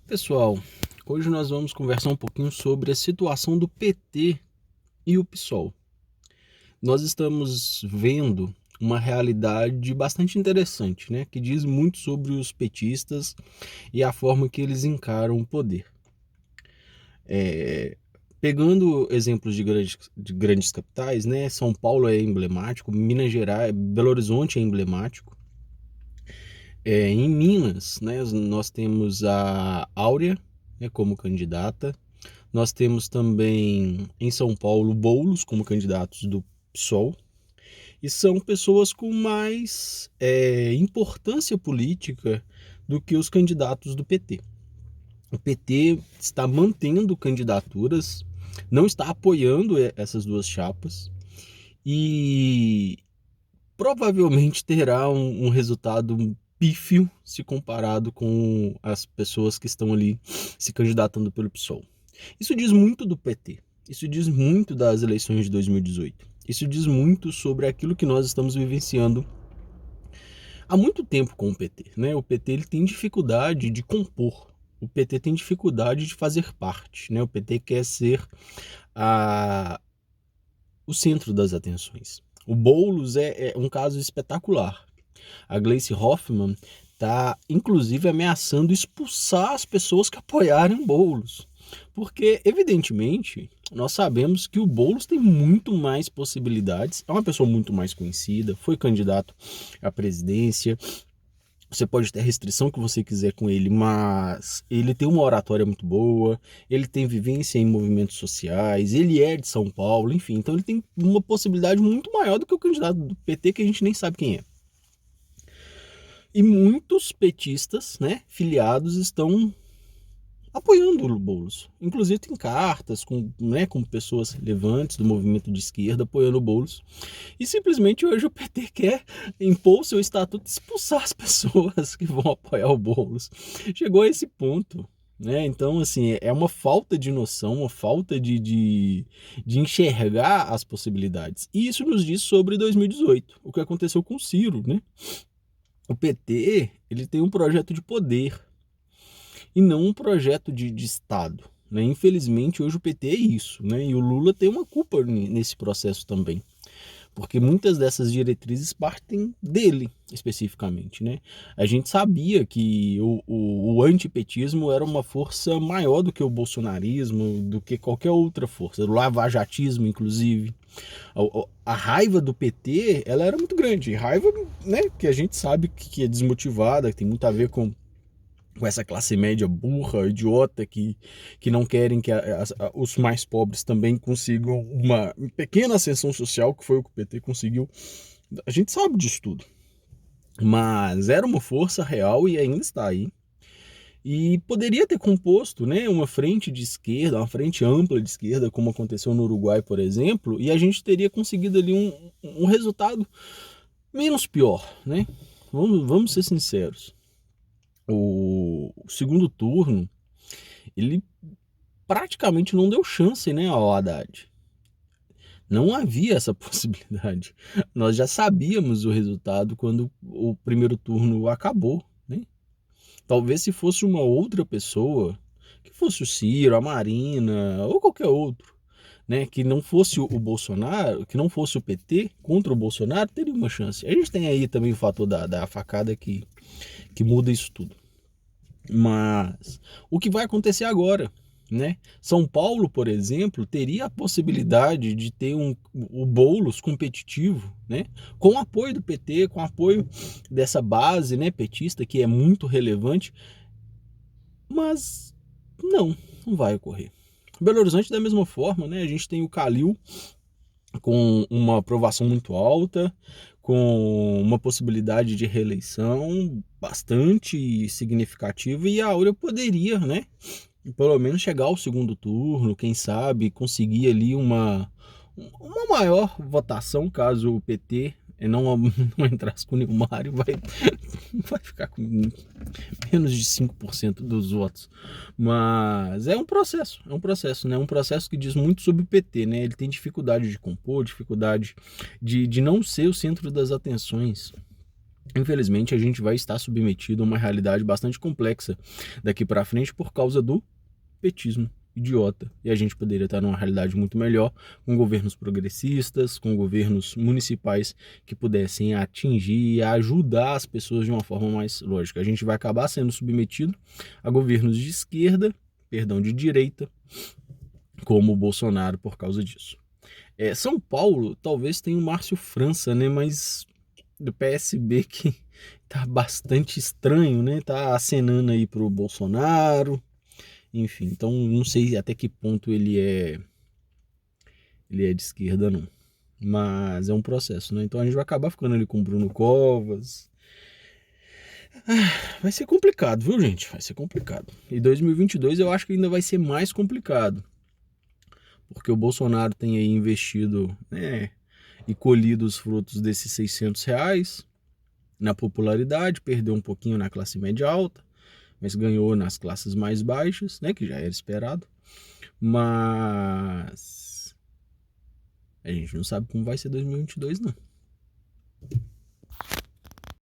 Pessoal, hoje nós vamos conversar um pouquinho sobre a situação do PT e o PSOL. Nós estamos vendo uma realidade bastante interessante, né, que diz muito sobre os petistas e a forma que eles encaram o poder. Pegando exemplos de grandes capitais, né, São Paulo é emblemático, Minas Gerais, Belo Horizonte é emblemático. Em Minas, né, nós temos a Áurea, né, como candidata. Nós temos também em São Paulo Boulos como candidatos do PSOL. E são pessoas com mais importância política do que os candidatos do PT. O PT está mantendo candidaturas, não está apoiando essas duas chapas e provavelmente terá um resultado pífio se comparado com as pessoas que estão ali se candidatando pelo PSOL. Isso diz muito do PT, isso diz muito das eleições de 2018, isso diz muito sobre aquilo que nós estamos vivenciando há muito tempo com o PT. Né? O PT ele tem dificuldade de compor, o PT tem dificuldade de fazer parte, né? O PT quer ser o centro das atenções. O Boulos é um caso espetacular. A Gleice Hoffmann está, inclusive, ameaçando expulsar as pessoas que apoiarem o Boulos. Porque, evidentemente, nós sabemos que o Boulos tem muito mais possibilidades, é uma pessoa muito mais conhecida, foi candidato à presidência, você pode ter a restrição que você quiser com ele, mas ele tem uma oratória muito boa, ele tem vivência em movimentos sociais, ele é de São Paulo, enfim, então ele tem uma possibilidade muito maior do que o candidato do PT que a gente nem sabe quem é. E muitos petistas, né, filiados, estão apoiando o Boulos. Inclusive tem cartas com pessoas relevantes do movimento de esquerda apoiando o Boulos. E simplesmente hoje o PT quer impor o seu estatuto e expulsar as pessoas que vão apoiar o Boulos. Chegou a esse ponto. Né? Então, assim, é uma falta de noção, uma falta de enxergar as possibilidades. E isso nos diz sobre 2018, o que aconteceu com o Ciro. Né? O PT ele tem um projeto de poder e não um projeto de Estado. Né? Infelizmente, hoje o PT é isso, né? E o Lula tem uma culpa nesse processo também, porque muitas dessas diretrizes partem dele, especificamente. Né? A gente sabia que o antipetismo era uma força maior do que o bolsonarismo, do que qualquer outra força, o lavajatismo, inclusive. A raiva do PT ela era muito grande, raiva, né, que a gente sabe que é desmotivada, que tem muito a ver com essa classe média burra, idiota, que não querem que os mais pobres também consigam uma pequena ascensão social, que foi o que o PT conseguiu. A gente sabe disso tudo. Mas era uma força real e ainda está aí. E poderia ter composto, né, uma frente de esquerda, uma frente ampla de esquerda, como aconteceu no Uruguai, por exemplo, e a gente teria conseguido ali um resultado menos pior. Né? Vamos ser sinceros. O segundo turno, ele praticamente não deu chance, né, ao Haddad. Não havia essa possibilidade. Nós já sabíamos o resultado quando o primeiro turno acabou. Né? Talvez se fosse uma outra pessoa, que fosse o Ciro, a Marina ou qualquer outro, né, que não fosse o Bolsonaro, que não fosse o PT contra o Bolsonaro, teria uma chance. A gente tem aí também o fator da facada que muda isso tudo. Mas o que vai acontecer agora? Né? São Paulo, por exemplo, teria a possibilidade de ter o Boulos competitivo, né? Com o apoio do PT, com o apoio dessa base, né, petista, que é muito relevante, mas não vai ocorrer. Belo Horizonte, da mesma forma, né? A gente tem o Calil com uma aprovação muito alta, com uma possibilidade de reeleição bastante significativa, e a Áurea poderia, né, pelo menos chegar ao segundo turno, quem sabe conseguir ali uma maior votação, caso o PT não entrasse com o Nilmário, vai ficar com menos de 5% dos votos. Mas é um processo, né? Um processo que diz muito sobre o PT, né? Ele tem dificuldade de compor, dificuldade de não ser o centro das atenções. infelizmente a gente vai estar submetido a uma realidade bastante complexa daqui para frente por causa do petismo idiota. E a gente poderia estar numa realidade muito melhor, com governos progressistas, com governos municipais que pudessem atingir e ajudar as pessoas de uma forma mais lógica. A gente vai acabar sendo submetido a governos de esquerda, perdão, de direita, como o Bolsonaro por causa disso. São Paulo talvez tenha o Márcio França, né? Mas do PSB que tá bastante estranho, né? Tá acenando aí pro Bolsonaro. Enfim, então não sei até que ponto ele é de esquerda, não. Mas é um processo, né? Então a gente vai acabar ficando ali com o Bruno Covas. Vai ser complicado, viu, gente? Vai ser complicado. E 2022 eu acho que ainda vai ser mais complicado. Porque o Bolsonaro tem aí investido, né, e colhido os frutos desses R$ 600 na popularidade, perdeu um pouquinho na classe média alta, mas ganhou nas classes mais baixas, né, que já era esperado. Mas a gente não sabe como vai ser 2022, não.